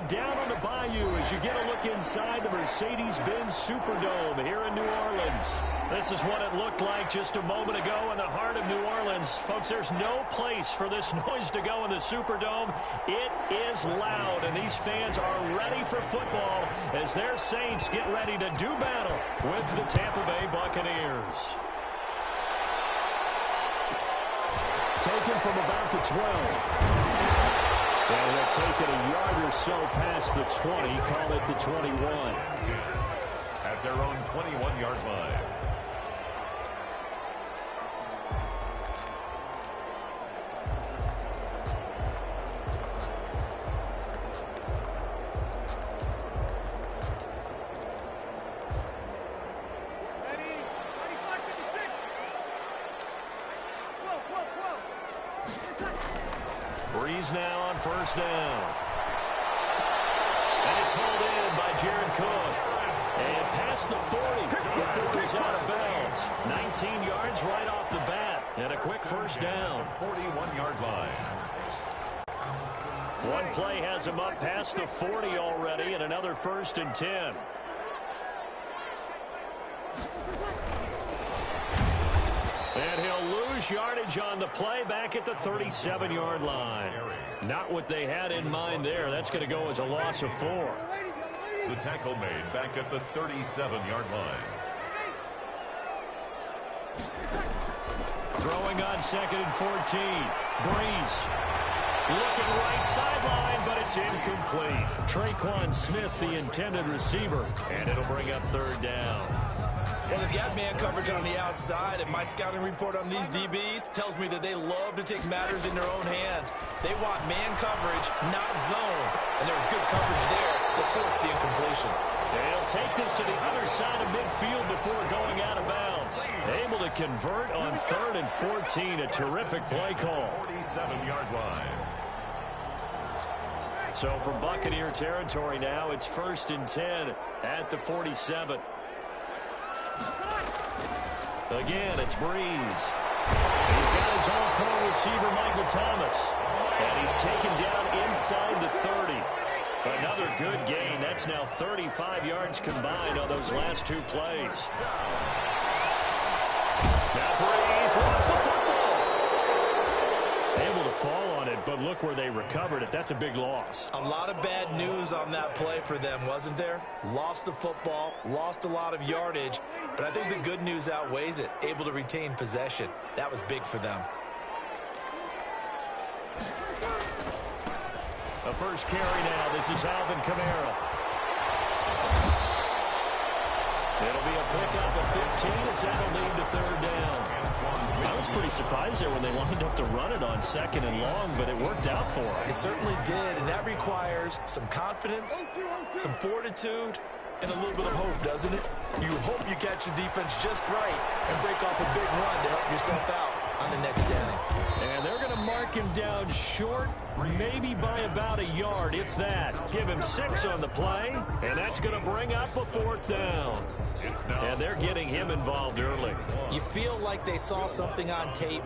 it down on the Bayou as you get a look inside the Mercedes-Benz Superdome here in New Orleans. This is what it looked like just a moment ago in the heart of New Orleans. Folks, there's no place for this noise to go in the Superdome. It is loud, and these fans are ready for football as their Saints get ready to do battle with the Tampa Bay Buccaneers. Taken from about the 12. And they'll take it a yard or so past the 20, call it the 21. At their own 21-yard line. Breeze now on first down. And it's hauled in by Jared Cook. And past the 40 before he's out of bounds. 19 yards right off the bat. And a quick first down. 41-yard line. One play has him up past the 40 already, and another 1st and 10. And he'll lose yardage on the play back at the 37-yard line. Not what they had in mind there. That's going to go as a loss of 4. The tackle made back at the 37-yard line. Throwing on 2nd and 14. Breeze. Looking right sideline, but it's incomplete. Traquan Smith, the intended receiver. And it'll bring up 3rd down. Well, they've got man coverage on the outside, and my scouting report on these DBs tells me that they love to take matters in their own hands. They want man coverage, not zone. And there was good coverage there that forced the incompletion. They'll take this to the other side of midfield before going out of bounds. Able to convert on 3rd and 14. A terrific play call. 47-yard line. So from Buccaneer territory now, it's 1st and 10 at the 47. Again, it's Breeze. He's got his all-pro receiver, Michael Thomas. And he's taken down inside the 30. Another good gain. That's now 35 yards combined on those last 2 plays. Now Breeze wants the football. Able to fall on it, but look where they recovered it. That's a big loss. A lot of bad news on that play for them, wasn't there? Lost the football, lost a lot of yardage, but I think the good news outweighs it. Able to retain possession. That was big for them. A first carry now. This is Alvin Kamara. It'll be a pickup of 15 as that'll lead to 3rd down. I was pretty surprised there when they lined up to run it on 2nd and long, but it worked out for them. It certainly did, and that requires some confidence, some fortitude, and a little bit of hope, doesn't it? You hope you catch the defense just right and break off a big run to help yourself out on the next down. And they're going to mark him down short, maybe by about a yard, if that. Give him 6 on the play, and that's going to bring up a 4th down. And they're getting him involved early. You feel like they saw something on tape,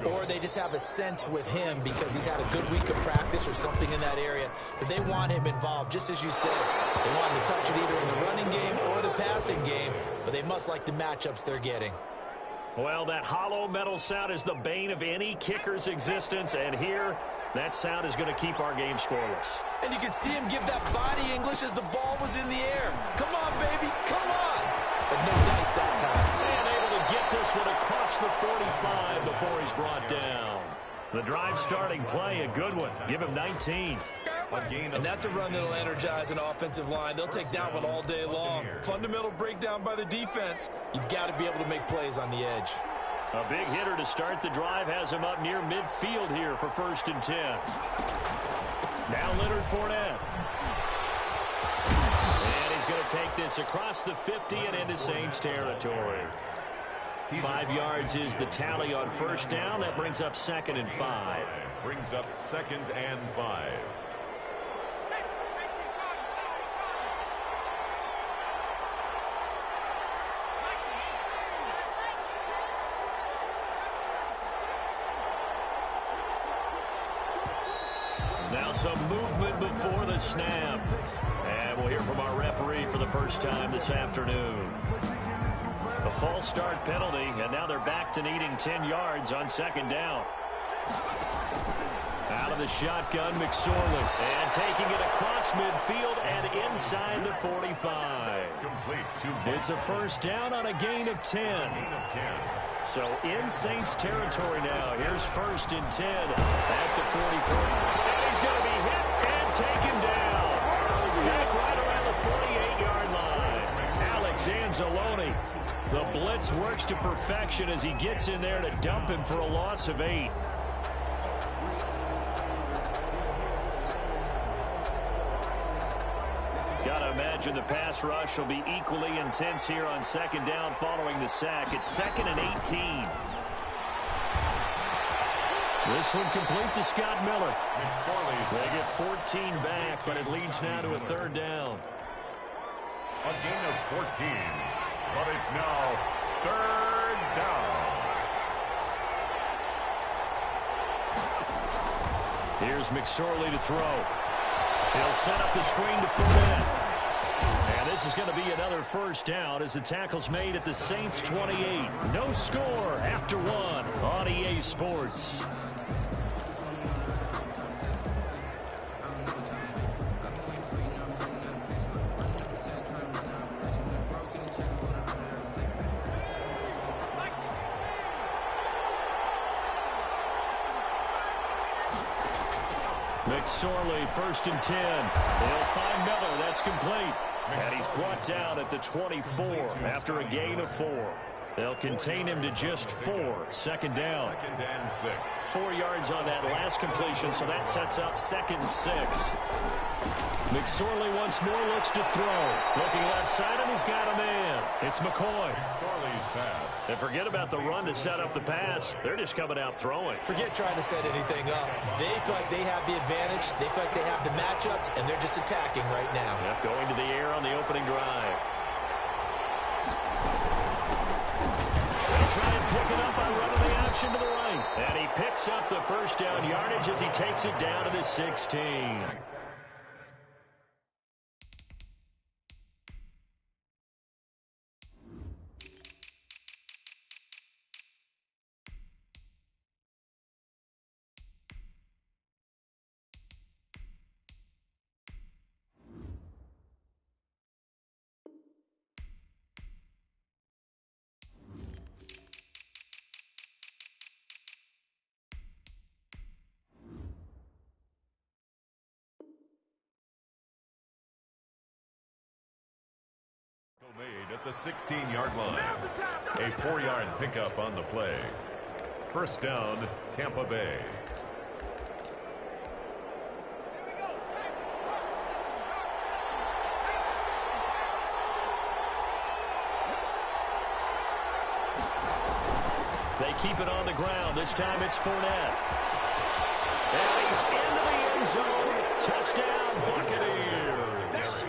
or they just have a sense with him because he's had a good week of practice or something in that area that they want him involved, just as you said. They want him to touch it either in the running game or the passing game, but they must like the matchups they're getting. Well, that hollow metal sound is the bane of any kicker's existence, and here, that sound is going to keep our game scoreless. And you can see him give that body English as the ball was in the air. Come on, baby, come on! But no dice that time. And able to get this one across the 45 before he's brought down. The drive starting play, a good one. Give him 19. And that's a run that'll energize an offensive line. They'll take that one all day long. Fundamental breakdown by the defense. You've got to be able to make plays on the edge. A big hitter to start the drive has him up near midfield here for 1st and 10. Now Leonard Fournette. And he's going to take this across the 50 and into Saints territory. 5 yards is the tally on 1st down. That brings up 2nd and 5. Brings up 2nd and 5. Now Some movement before the snap. And we'll hear from our referee for the first time this afternoon. A false start penalty, and now they're back to needing 10 yards on second down. Out of the shotgun, McSorley. And taking it across midfield and inside the 45. It's a first down on a gain of 10. So in Saints territory now. Here's first and 10 at the 44. And he's going to be hit and taken down. Back right around the 48-yard line. Alex Anzalone. The blitz works to perfection as he gets in there to dump him for a loss of 8. Gotta imagine the pass rush will be equally intense here on second down following the sack. It's 2nd and 18. This one complete to Scott Miller. They get 14 back, but it leads now to a third down. A gain of 14, but it's now third down. Here's McSorley to throw. He'll set up the screen to Fournette. And this is going to be another first down as the tackle's made at the Saints 28. No score after 1 on EA Sports. McSorley, 1st and 10. They'll find Miller. That's complete. And he's brought down at the 24 after a gain of 4. They'll contain him to just 4. Second down. 2nd and 6. 4 yards on that last completion, so that sets up 2nd and 6. McSorley once more looks to throw. Looking left side, and he's got a man. It's McCoy. McSorley's pass. And forget about the run to set up the pass. They're just coming out throwing. Forget trying to set anything up. They feel like they have the advantage. They feel like they have the matchups, and they're just attacking right now. Yep, going to the air on the opening drive. They'll try and pick it up by running the option to the right. And he picks up the first down yardage as he takes it down to the 16. Made at the 16-yard line. A 4-yard pickup on the play. First down, Tampa Bay. They keep it on the ground. This time it's Fournette. And he's into the end zone. Touchdown, Buccaneers.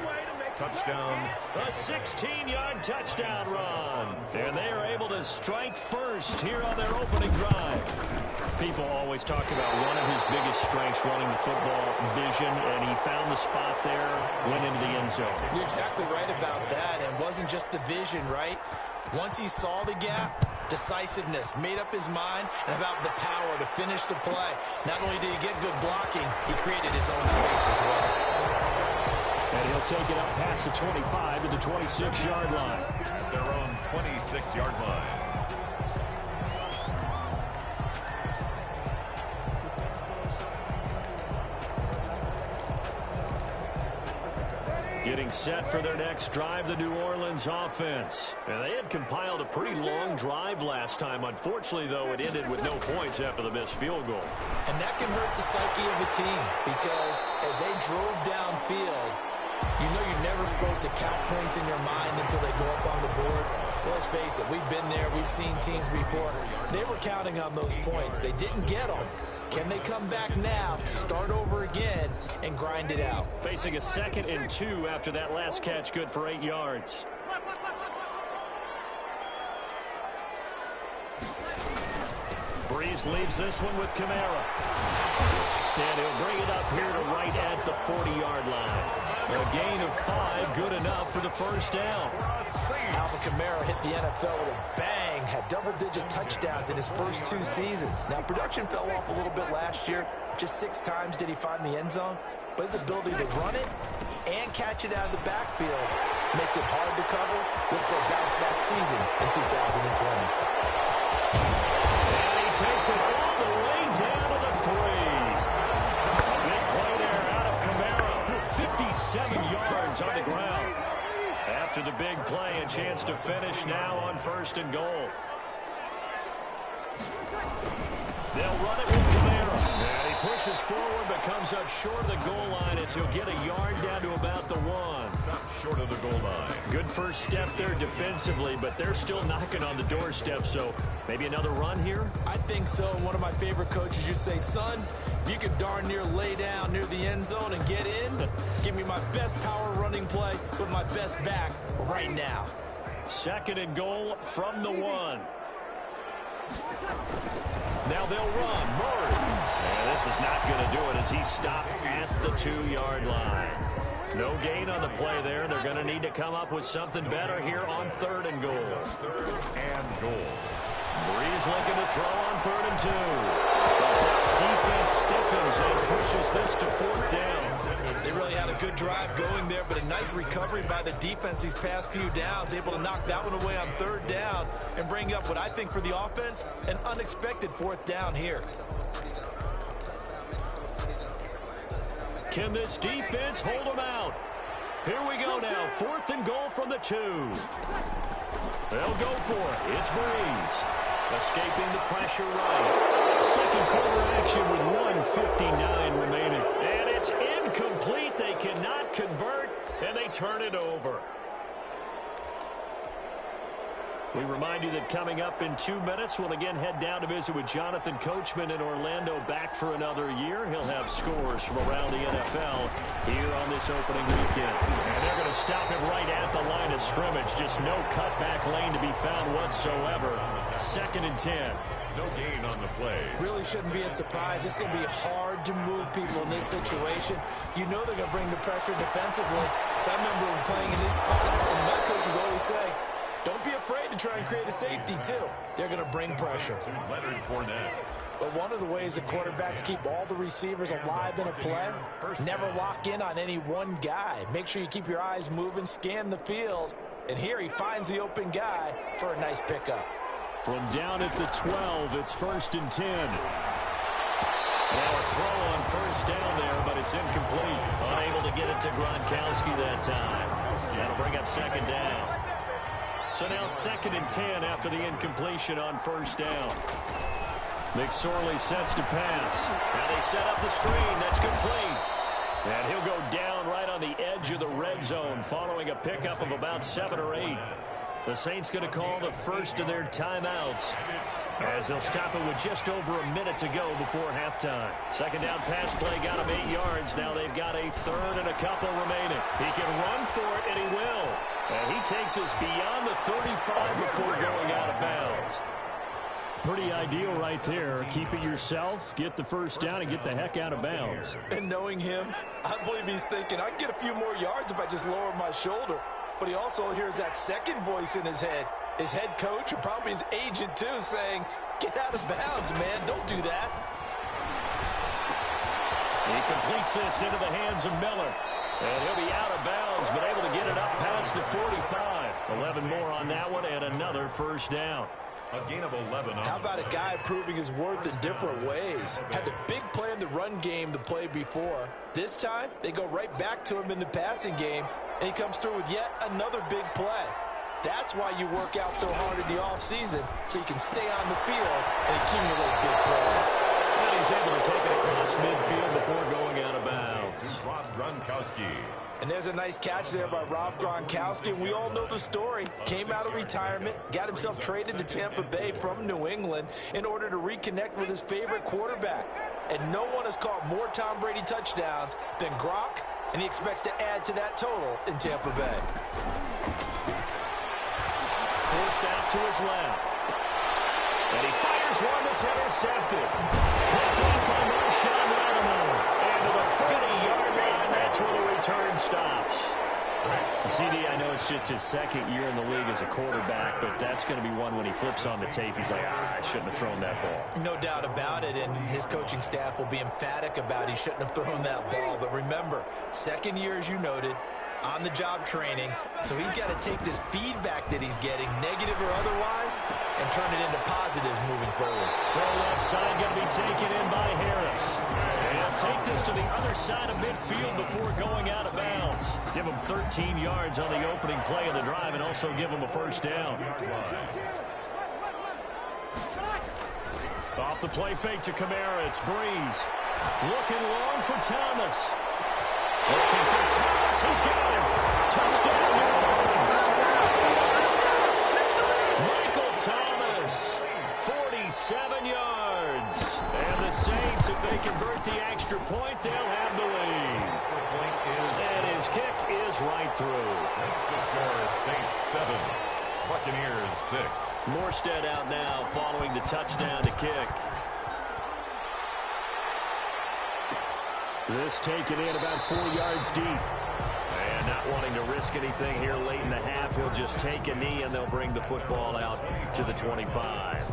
Touchdown. A 16-yard touchdown run. And they are able to strike first here on their opening drive. People always talk about one of his biggest strengths running the football, vision, and he found the spot there, went into the end zone. You're exactly right about that. And it wasn't just the vision, right? Once he saw the gap, decisiveness, made up his mind, and about the power to finish the play. Not only did he get good blocking, he created his own space as well. And he'll take it up past the 25 to the 26-yard line. At their own 26-yard line. Getting set for their next drive, the New Orleans offense. And they had compiled a pretty long drive last time. Unfortunately, though, it ended with no points after the missed field goal. And that can hurt the psyche of a team because as they drove downfield, you know you're never supposed to count points in your mind until they go up on the board. Well, let's face it, we've been there. We've seen teams before. They were counting on those points. They didn't get them. Can they come back now, start over again, and grind it out? Facing a 2nd and 2 after that last catch, good for 8 yards. Breeze leaves this one with Kamara. And he'll bring it up here to right at the 40-yard line. A gain of 5, good enough for the first down. Alvin Kamara hit the NFL with a bang, had double-digit touchdowns in his first 2 seasons. Now, production fell off a little bit last year. Just 6 times did he find the end zone. But his ability to run it and catch it out of the backfield makes it hard to cover. Look for a bounce-back season in 2020. And he takes it all the way down to the 3. A big play there out of Kamara. 57 yards on the ground. After the big play, a chance to finish now on 1st and goal. They'll run it with Kamara. And he pushes forward but comes up short of the goal line as he'll get a yard down to about the 1. Stop short of the goal line. Good first step there defensively, but they're still knocking on the doorstep, so maybe another run here? I think so. One of my favorite coaches used to say, son, if you could darn near lay down near the end zone and get in, give me my best power running play with my best back right now. 2nd and goal from the 1. Now they'll run. Murray. And this is not going to do it as he's stopped at the 2-yard line. No gain on the play there. They're going to need to come up with something better here on 3rd and goal. 3rd and goal. Breeze looking to throw on 3rd and 2. The Bucs defense stiffens and pushes this to 4th down. They really had a good drive going there, but a nice recovery by the defense these past few downs, able to knock that one away on 3rd down and bring up what I think for the offense, an unexpected 4th down here. Can this defense hold them out? Here we go now. 4th and goal from the 2. They'll go for it. It's Breeze. Escaping the pressure right. 2nd quarter action with 1:59 remaining. And it's incomplete. They cannot convert, and they turn it over. We remind you that coming up in 2 minutes, we'll again head down to visit with Jonathan Coachman in Orlando, back for another year. He'll have scores from around the NFL here on this opening weekend. And they're going to stop him right at the line of scrimmage. Just no cutback lane to be found whatsoever. 2nd and 10. No gain on the play. Really shouldn't be a surprise. It's going to be hard to move people in this situation. You know they're going to bring the pressure defensively. So I remember playing in these spots, and my coaches always say, don't be afraid to try and create a safety, too. They're going to bring pressure. Leonard Fournette. But one of the ways that quarterbacks keep all the receivers alive in a play, never lock in on any one guy. Make sure you keep your eyes moving, scan the field. And here he finds the open guy for a nice pickup. From down at the 12, it's 1st and 10. Now a throw on 1st down there, but it's incomplete. Unable to get it to Gronkowski that time. That'll bring up 2nd down. So now 2nd and 10 after the incompletion on 1st down. McSorley sets to pass. Now they set up the screen. That's complete. And he'll go down right on the edge of the red zone following a pickup of about 7 or 8. The Saints going to call the first of their timeouts as they'll stop it with just over a minute to go before halftime. 2nd down pass play got him 8 yards. Now they've got a 3rd and a couple remaining. He can run for it, and he will. And he takes us beyond the 35 before going out of bounds. Pretty ideal right there. Keep it yourself, get the 1st down, and get the heck out of bounds. And knowing him, I believe he's thinking, I can get a few more yards if I just lower my shoulder. But he also hears that second voice in his head. His head coach, and probably his agent too, saying, get out of bounds, man. Don't do that. He completes this into the hands of Miller. And he'll be out of bounds, but able to get it up past the 45. 11 more on that one, and another 1st down. A gain of 11. How about a guy proving his worth in different ways? Had the big play in the run game to play before. This time, they go right back to him in the passing game, and he comes through with yet another big play. That's why you work out so hard in the offseason, so you can stay on the field and accumulate big plays. And he's able to take it across midfield before going out of bounds. Rob Gronkowski. And there's a nice catch there by Rob Gronkowski. And we all know the story. Came out of retirement, got himself traded to Tampa Bay from New England in order to reconnect with his favorite quarterback. And no one has caught more Tom Brady touchdowns than Gronk, and he expects to add to that total in Tampa Bay. Forced out to his left. And he fires Here's one that's intercepted. Picked off by Marshawn Lattimore. And to the 40-yard line, that's where the return stops. CD, I know it's just his second year in the league as a quarterback, but that's going to be one when he flips on the tape, he's like, I shouldn't have thrown that ball. No doubt about it, and his coaching staff will be emphatic about he shouldn't have thrown that ball. But remember, second year, as you noted, on-the-job training, so he's got to take this feedback that he's getting, negative or otherwise, and turn it into positives moving forward. Throw left side going to be taken in by Harris. And he'll take this to the other side of midfield before going out of bounds. Give him 13 yards on the opening play of the drive and also give him a first down. Off the play fake to Kamara, it's Breeze. Looking long for Thomas. Looking for Thomas, he's got him. Touchdown, New Orleans. Michael Thomas, 47 yards. And the Saints, if they convert the extra point, they'll have the lead. And his kick is right through. That's the score, Saints 7, Buccaneers 6. Morstead out now following the touchdown to kick. This taken in about 4 yards deep. And not wanting to risk anything here late in the half, he'll just take a knee and they'll bring the football out to the 25.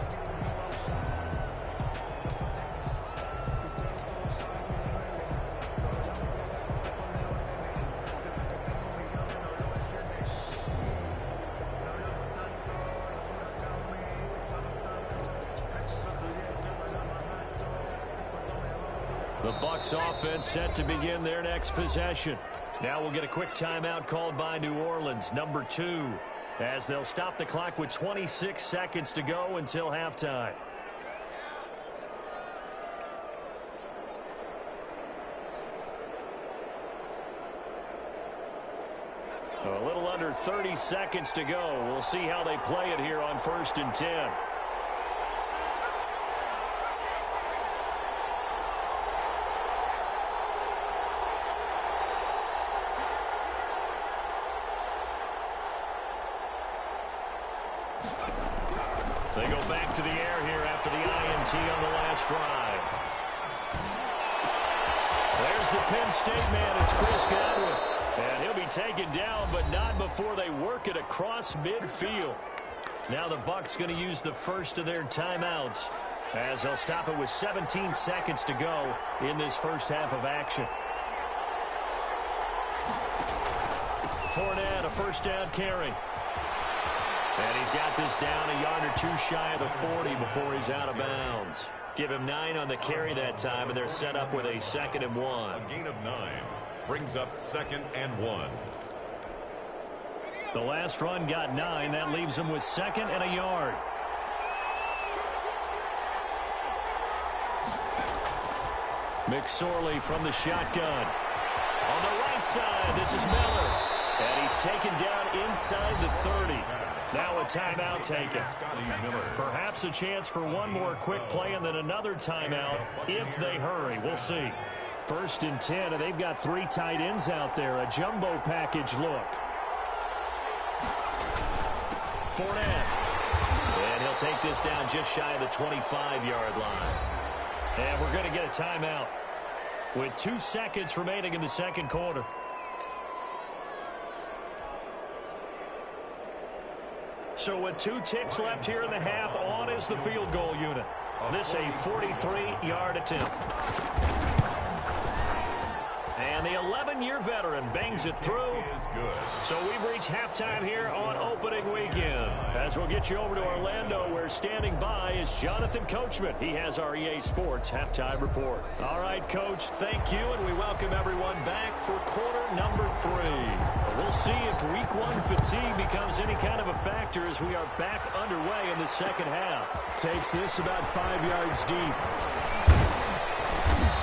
The Bucs offense set to begin their next possession. Now we'll get a quick timeout called by New Orleans, number 2, as they'll stop the clock with 26 seconds to go until halftime. A little under 30 seconds to go. We'll see how they play it here on 1st and 10. They go back to the air here after the INT on the last drive. There's the Penn State man. It's Chris Godwin. And he'll be taken down, but not before they work it across midfield. Now the Bucs going to use the first of their timeouts as they'll stop it with 17 seconds to go in this first half of action. Fournette, a first down carry. And he's got this down a yard or two shy of the 40 before he's out of bounds. Give him 9 on the carry that time, and they're set up with a 2nd and 1. A gain of 9 brings up 2nd and 1. The last run got 9. That leaves him with 2nd and a yard. McSorley from the shotgun. On the right side, this is Miller. And he's taken down inside the 30. Now a timeout taken. Perhaps a chance for one more quick play and then another timeout if they hurry. We'll see. 1st and 10, and they've got 3 tight ends out there. A jumbo package look. Fournette. And he'll take this down just shy of the 25-yard line. And we're going to get a timeout with 2 seconds remaining in the second quarter. So with 2 ticks left here in the half, on is the field goal unit. This a 43-yard attempt. And the 11-year veteran bangs it through. So we've reached halftime here on opening weekend. As we'll get you over to Orlando, where standing by is Jonathan Coachman. He has our EA Sports halftime report. All right, Coach, thank you, and we welcome everyone back for quarter number 3. We'll see if week 1 fatigue becomes any kind of a factor as we are back underway in the second half. Takes this about 5 yards deep.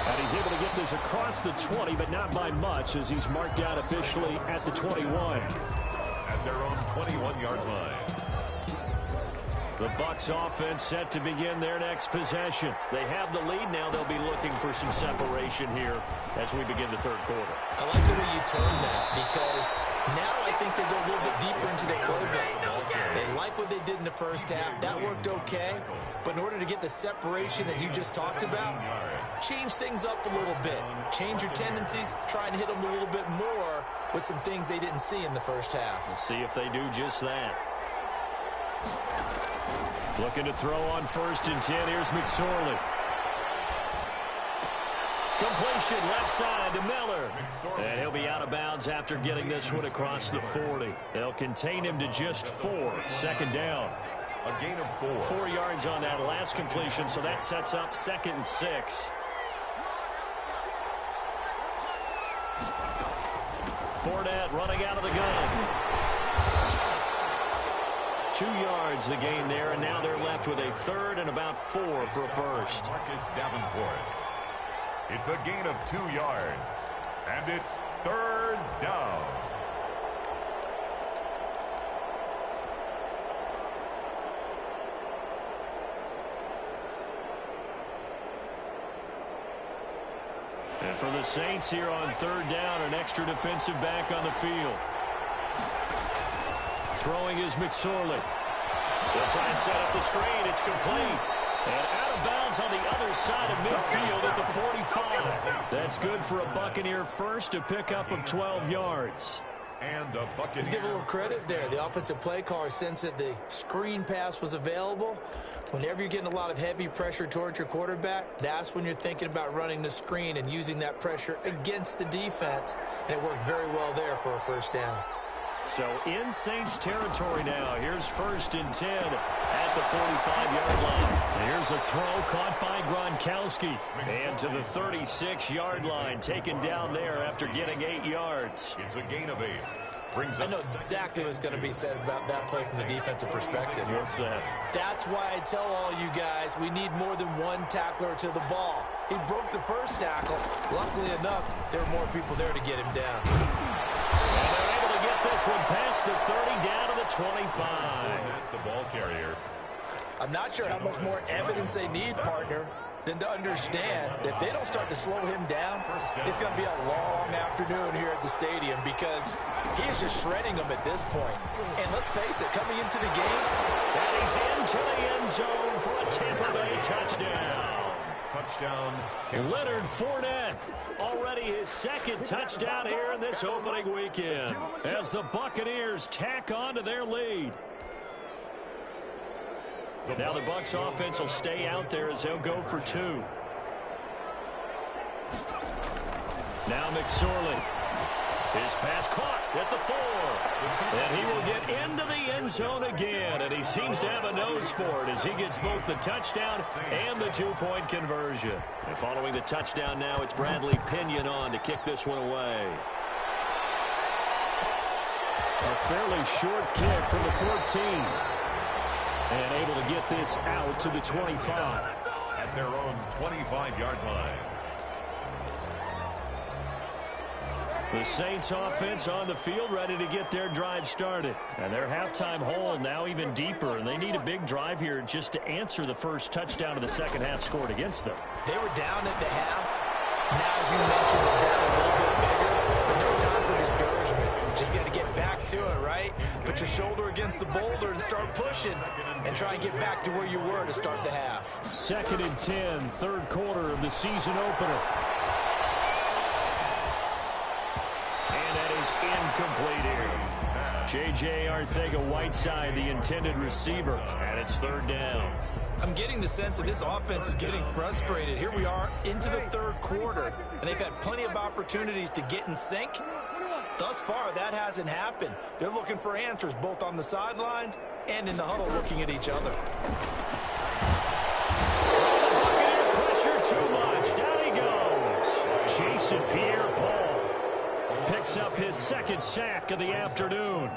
And he's able to get this across the 20, but not by much, as he's marked out officially at the 21. At their own 21-yard line. The Bucs offense set to begin their next possession. They have the lead now. They'll be looking for some separation here as we begin the third quarter. I like the way you term that, because Now I think they go a little bit deeper into their playbook. They like what they did in the first half. That worked okay. But in order to get the separation that you just talked about, change things up a little bit. Change your tendencies. Try and hit them a little bit more with some things they didn't see in the first half. We'll see if they do just that. Looking to throw on 1st and 10. Here's McSorley. Completion left side to Miller. And he'll be out of bounds after getting this one across the 40. They'll contain him to just 4. 2nd down. A gain of 4. 4 yards on that last completion, so that sets up 2nd and 6. Fournette running out of the gun. 2 yards the gain there, and now they're left with a 3rd and about 4 for a first. Marcus Davenport. It's a gain of 2 yards, and it's 3rd down. And for the Saints here on 3rd down, an extra defensive back on the field. Throwing is McSorley. They'll try and set up the screen. It's complete. And out of bounds on the other side of midfield at the 45. That's good for a Buccaneer first, a pickup of 12 yards. And a Buccaneer. Let's give a little credit there. The offensive play caller sensed that the screen pass was available. Whenever you're getting a lot of heavy pressure towards your quarterback, that's when you're thinking about running the screen and using that pressure against the defense. And it worked very well there for a 1st down. So in Saints territory now. Here's 1st and 10 at the 45-yard line. Here's a throw caught by Gronkowski. And to the 36-yard line, taken down there after getting 8 yards. It's a gain of 8. I know exactly what's going to be said about that play from the defensive perspective. What's that? That's why I tell all you guys we need more than one tackler to the ball. He broke the first tackle. Luckily enough, there were more people there to get him down. And they're able to get this one past the 30 down to the 25. The ball carrier. I'm not sure how much more evidence they need, partner, than to understand that if they don't start to slow him down, it's going to be a long afternoon here at the stadium because he is just shredding them at this point. And let's face it, coming into the game, and he's into the end zone for a Tampa Bay touchdown. Touchdown. Leonard Fournette, already his 2nd touchdown here in this opening weekend as the Buccaneers tack on to their lead. Now the Bucs offense will stay out there as they'll go for 2. Now McSorley. His pass caught at the 4. And he will get into the end zone again. And he seems to have a nose for it as he gets both the touchdown and the 2-point conversion. And following the touchdown now, it's Bradley Pinion on to kick this one away. A fairly short kick from the 14. And able to get this out to the 25. At their own 25-yard line. The Saints offense on the field ready to get their drive started. And their halftime hole now even deeper. And they need a big drive here just to answer the first touchdown of the 2nd half scored against them. They were down at the half. Now, as you mentioned, they're down a little bit bigger. But no time for discouragement. You just got to get back to it, right? Put your shoulder against the boulder and start pushing. And try and get back to where you were to start the half. 2nd and 10, 3rd quarter of the season opener. And that is incomplete here. J.J. Arcega-Whiteside, the intended receiver, and it's 3rd down. I'm getting the sense that this offense is getting frustrated. Here we are into the 3rd quarter, and they've had plenty of opportunities to get in sync. Thus far, that hasn't happened. They're looking for answers both on the sidelines and in the huddle looking at each other. Buccaneer pressure too much. Down he goes. Jason Pierre-Paul picks up his 2nd sack of the afternoon.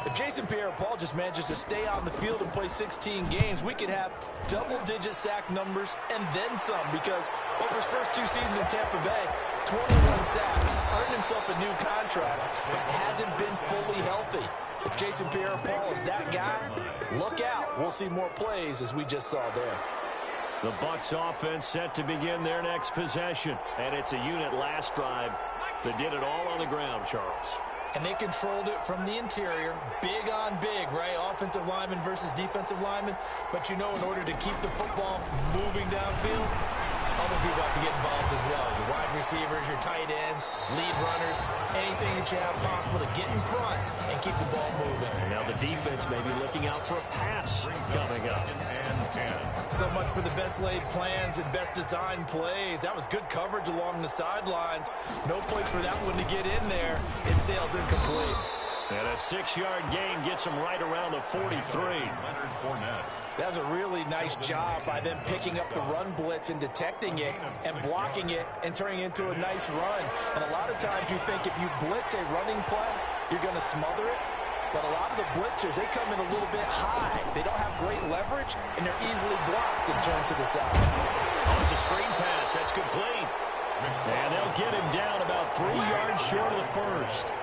If Jason Pierre-Paul just manages to stay out in the field and play 16 games, we could have double-digit sack numbers and then some, because over his first 2 seasons in Tampa Bay, 21 sacks, earned himself a new contract, but hasn't been fully healthy. If Jason Pierre-Paul is that guy, look out. We'll see more plays as we just saw there. The Bucs offense set to begin their next possession, and it's a unit last drive that did it all on the ground, Charles. and they controlled it from the interior. Big on big, right? Offensive lineman versus defensive lineman. But you know, in order to keep the football moving downfield, other people have to get involved as well. Your wide receivers, your tight ends, lead runners, anything that you have possible to get in front and keep the ball moving. And now the defense may be looking out for a pass coming up. So much for the best laid plans and best designed plays. That was good coverage along the sidelines. No place for that one to get in there. It sails incomplete. And a 6-yard gain gets him right around the 43. Leonard Fournette. That was a really nice job by them picking up the run blitz and detecting it and blocking it and turning it into a nice run. And a lot of times you think if you blitz a running play, you're going to smother it. But a lot of the blitzers, they come in a little bit high. They don't have great leverage, and they're easily blocked and turned to the side. Oh, it's a screen pass. That's complete. And they'll get him down about 3 yards short of the first.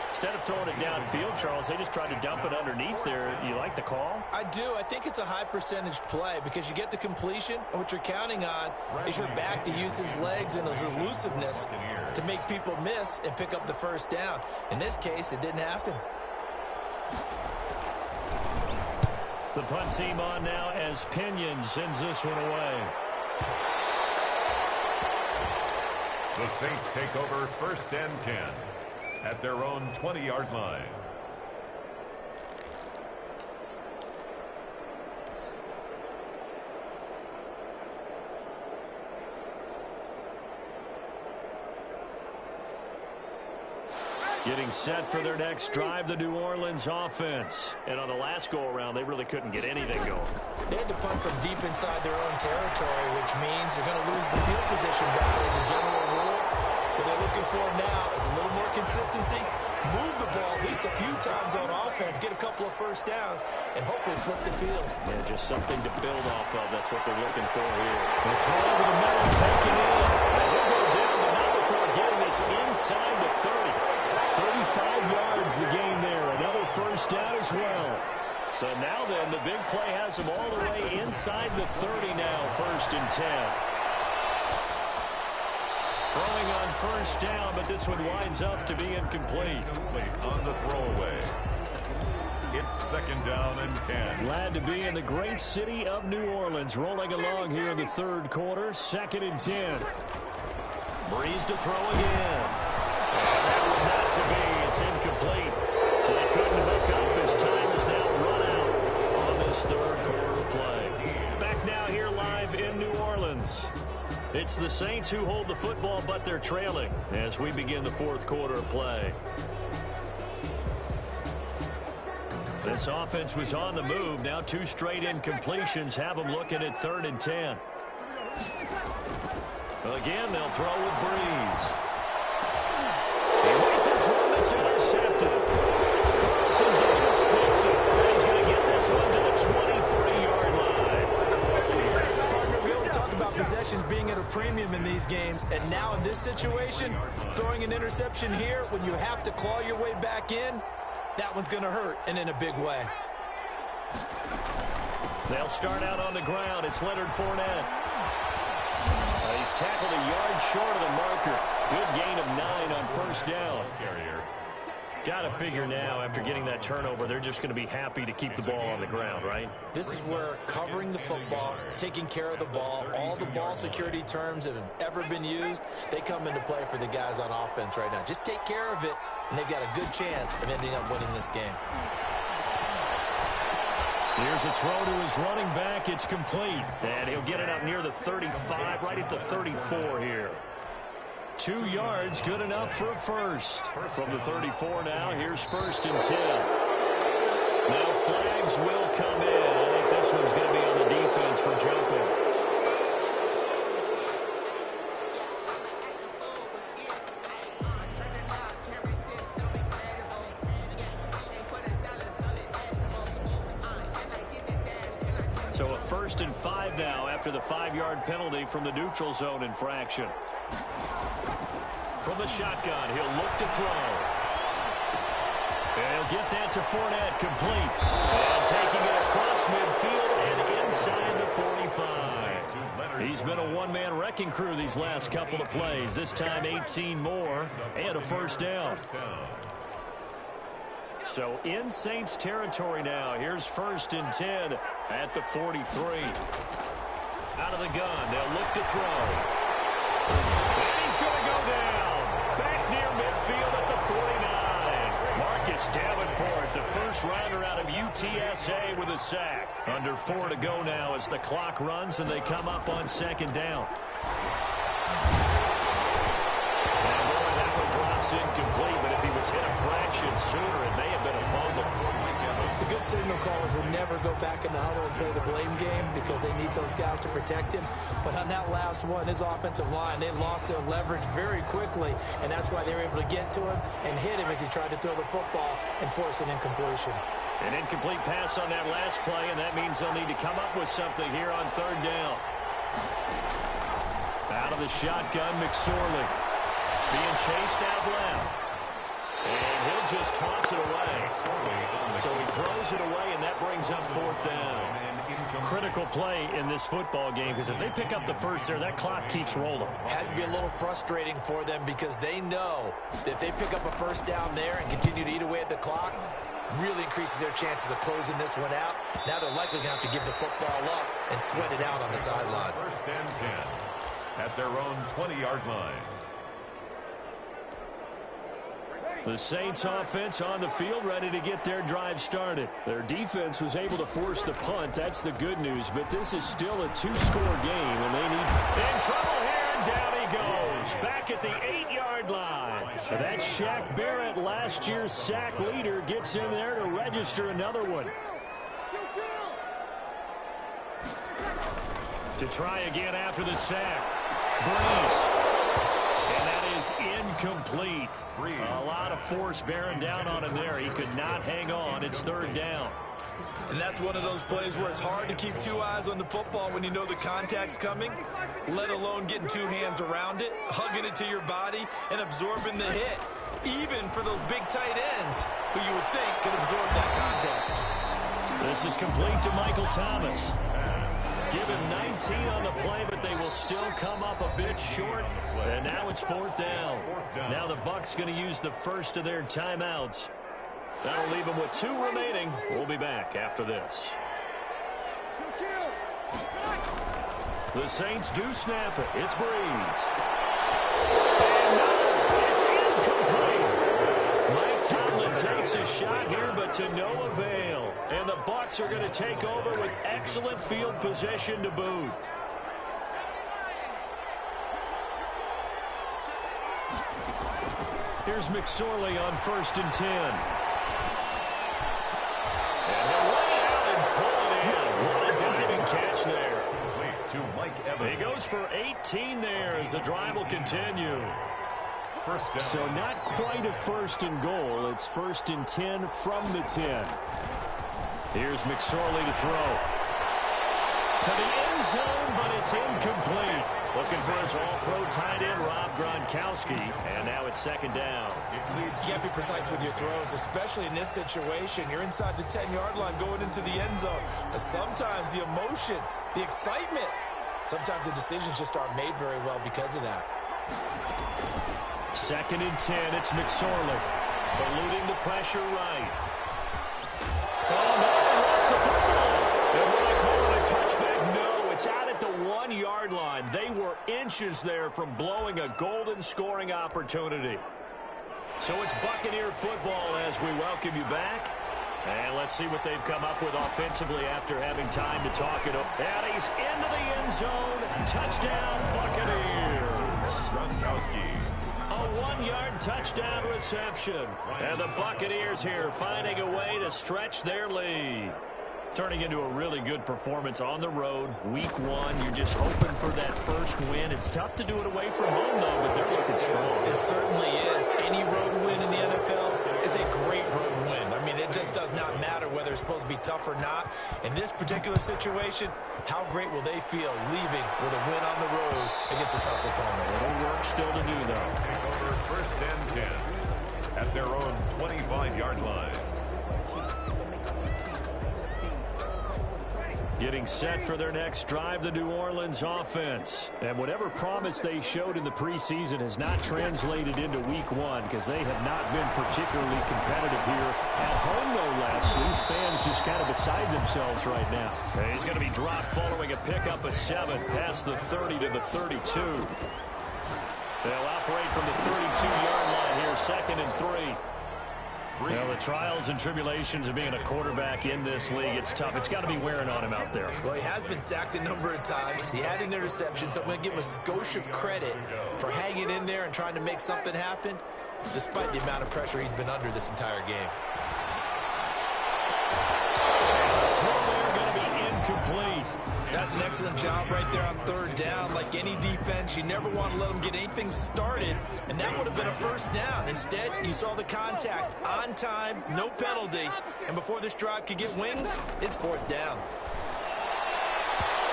Instead of throwing it downfield, Charles, they just tried to dump it underneath there. You like the call? I do. I think it's a high percentage play because you get the completion, and what you're counting on is your back to use his legs and his elusiveness to make people miss and pick up the first down. In this case, it didn't happen. The punt team on now as Pinion sends this one away. The Saints take over 1st and 10 at their own 20-yard line. Getting set for their next drive, the New Orleans offense. And on the last go-around, they really couldn't get anything going. They had to punt from deep inside their own territory, which means they're going to lose the field position battle as a general rule. What they're looking for now is a little more consistency, move the ball at least a few times on offense, get a couple of first downs, and hopefully flip the field. Yeah, just something to build off of. That's what they're looking for here. The throw over the middle, taken in. And he'll go down, but not before getting this inside the 30. 35 yards the gain there. Another first down as well. So now then, the big play has them all the way inside the 30 now, 1st and 10. Throwing on first down, but this one winds up to be incomplete. On the throwaway. It's 2nd down and 10. Glad to be in the great city of New Orleans. Rolling along here in the 3rd quarter. 2nd and 10. Breeze to throw again. And that one not to be. It's incomplete. So they couldn't hook up as time is now run out on this 3rd quarter play. Back now here live in New Orleans. It's the Saints who hold the football, but they're trailing as we begin the 4th quarter of play. This offense was on the move. Now 2 straight incompletions have them looking at 3rd and 10. Again, they'll throw with Breeze. He rifles one that's intercepted. Carlton Davis picks it. He's going to get this one to the 23-yard line. Partner, we always talk about possessions being at a premium in these games, and now in this situation, throwing an interception here when you have to claw your way back in, that one's going to hurt, and in a big way. They'll start out on the ground. It's Leonard Fournette. He's tackled a yard short of the marker. Good gain of 9 on first down. Got to figure now, after getting that turnover, they're just going to be happy to keep the ball on the ground, right? This is where covering the football, taking care of the ball, all the ball security terms that have ever been used, they come into play for the guys on offense right now. Just take care of it, and they've got a good chance of ending up winning this game. Here's a throw to his running back. It's complete. And he'll get it up near the 35, right at the 34 here. 2 yards, good enough for a first. From the 34 now, here's 1st and 10. Now flags will come in. I think this one's going to be on the defense for jumping. So a 1st and 5 now after the 5-yard penalty from the neutral zone infraction. From the shotgun, he'll look to throw. And he'll get that to Fournette, complete. And taking it across midfield and inside the 45. He's been a one-man wrecking crew these last couple of plays. This time 18 more and a first down. So in Saints territory now. Here's 1st and 10 at the 43. Out of the gun. They'll look to throw. And he's going to go down. Back near midfield at the 49. Marcus Davenport, the first rounder out of UTSA with a sack. Under 4 to go now as the clock runs and they come up on 2nd down. And boy, that one drops incomplete, but if he was hit a fraction sooner, it may have been a fumble. The good signal callers will never go back in the huddle and play the blame game because they need those guys to protect him. But on that last one, his offensive line, they lost their leverage very quickly, and that's why they were able to get to him and hit him as he tried to throw the football and force an incompletion. An incomplete pass on that last play, and that means they'll need to come up with something here on 3rd down. Out of the shotgun, McSorley being chased out left. And he'll just toss it away. So he throws it away, and that brings up 4th down. Critical play in this football game because if they pick up the first there, that clock keeps rolling. Has to be a little frustrating for them because they know that if they pick up a 1st down there and continue to eat away at the clock, really increases their chances of closing this one out. Now they're likely going to have to give the football up and sweat it out on the sideline. 1st and 10 at their own 20-yard line. The Saints offense on the field ready to get their drive started. Their defense was able to force the punt. That's the good news. But this is still a 2-score game, and they need in trouble here, and down he goes. Back at the 8-yard line. That's Shaq Barrett, last year's sack leader, gets in there to register another one. To try again after the sack. Breeze. And that is incomplete. A lot of force bearing down on him there. He could not hang on. It's 3rd down. And that's one of those plays where it's hard to keep 2 eyes on the football when you know the contact's coming, let alone getting 2 hands around it, hugging it to your body, and absorbing the hit, even for those big tight ends who you would think could absorb that contact. This is complete to Michael Thomas. Give him 19 on the play, but they will still come up a bit short. And now it's 4th down. Now the Bucs going to use the first of their timeouts. That'll leave them with 2 remaining. We'll be back after this. The Saints do snap it. It's Breeze. And no, it's incomplete. Mike Tomlin takes a shot here, but to no avail. And the Bucs are going to take over with excellent field position to boot. Here's McSorley on 1st and 10. And he'll lay it out and pull it in. What a diving catch there. To Mike Evans. He goes for 18 there as the drive will continue. 1st down. So not quite a 1st and goal. It's 1st and 10 from the 10. Here's McSorley to throw. To the end zone, but it's incomplete. Looking for his all-pro tight end, Rob Gronkowski. And now it's 2nd down. You can't be precise with your throws, especially in this situation. You're inside the 10-yard line going into the end zone. But sometimes the emotion, the excitement, sometimes the decisions just aren't made very well because of that. 2nd and 10, it's McSorley. Eluding the pressure right. Oh, no, he lost the football. And will I call it a touchback? No, it's out at the 1-yard line. They were inches there from blowing a golden scoring opportunity. So it's Buccaneer football as we welcome you back. And let's see what they've come up with offensively after having time to talk it up. And he's into the end zone. Touchdown, Buccaneers. Gronkowski. A 1-yard touchdown reception. And the Buccaneers here finding a way to stretch their lead. Turning into a really good performance on the road. Week 1, you're just hoping for that first win. It's tough to do it away from home, though, but they're looking strong. It certainly is. Any road win in the NFL is a great road win. I mean, it just does not matter whether it's supposed to be tough or not. In this particular situation, how great will they feel leaving with a win on the road against a tough opponent? A little work still to do, though. Take over 1st and 10 at their own 25-yard line. Getting set for their next drive, the New Orleans offense. And whatever promise they showed in the preseason has not translated into week one because they have not been particularly competitive here at home, no less. These fans just kind of beside themselves right now. And he's going to be dropped following a pickup of 7 past the 30 to the 32. They'll operate from the 32-yard line here, 2nd and 3. Well, the trials and tribulations of being a quarterback in this league, it's tough. It's got to be wearing on him out there. Well, he has been sacked a number of times. He had an interception, so I'm going to give him a skosh of credit for hanging in there and trying to make something happen, despite the amount of pressure he's been under this entire game. The throw there going to be incomplete. That's an excellent job right there on 3rd down. Like any defense, you never want to let them get anything started, and that would have been a 1st down. Instead, you saw the contact on time, no penalty, and before this drive could get wings, it's 4th down.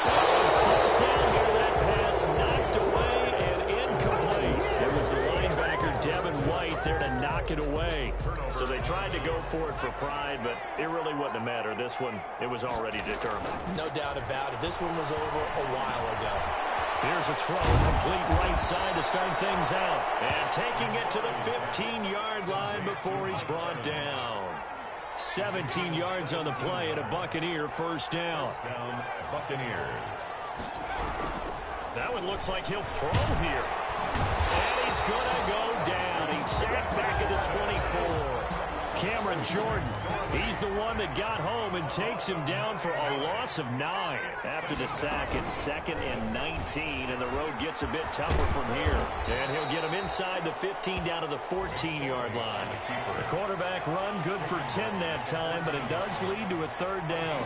4th down here, that pass knocked away and incomplete. It was the linebacker, Devin White, there to knock it away. So they tried to go for it for pride, but it really wouldn't have mattered. This one, it was already determined. No doubt about it. This one was over a while ago. Here's a throw, complete right side to start things out. And taking it to the 15-yard line before he's brought down. 17 yards on the play and a Buccaneer 1st down. Buccaneers. That one looks like he'll throw here. And he's going to go down. He's sacked back at the 24. Cameron Jordan, he's the one that got home and takes him down for a loss of 9. After the sack, it's 2nd and 19, and the road gets a bit tougher from here. And he'll get him inside the 15 down to the 14-yard line. The quarterback run good for 10 that time, but it does lead to a 3rd down.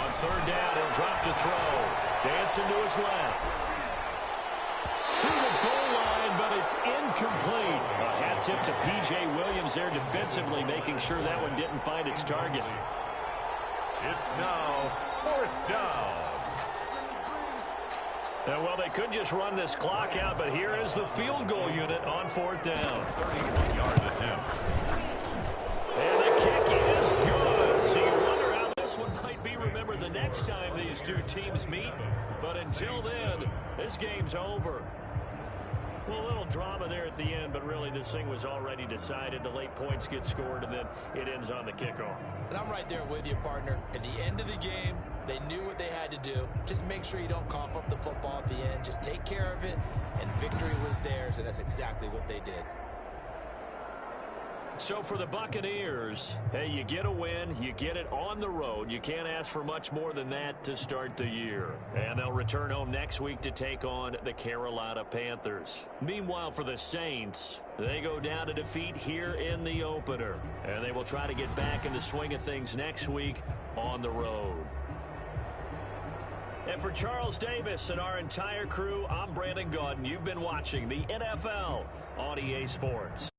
On 3rd down, he'll drop to throw. Dancing to his left. To the goal line, but it's incomplete. A hat tip to P.J. Williams there defensively, making sure that one didn't find its target. It's now 4th down. Well, they could just run this clock out, but here is the field goal unit on 4th down. 31-yard attempt. And the kick is good. So you wonder how this one might be remembered the next time these two teams meet. But until then, this game's over. Well, a little drama there at the end, but really this thing was already decided. The late points get scored, and then it ends on the kickoff. And I'm right there with you, partner. At the end of the game, they knew what they had to do. Just make sure you don't cough up the football at the end. Just take care of it, and victory was theirs, and that's exactly what they did. So for the Buccaneers, hey, you get a win, you get it on the road. You can't ask for much more than that to start the year. And they'll return home next week to take on the Carolina Panthers. Meanwhile, for the Saints, they go down to defeat here in the opener. And they will try to get back in the swing of things next week on the road. And for Charles Davis and our entire crew, I'm Brandon Gaudin. You've been watching the NFL on EA Sports.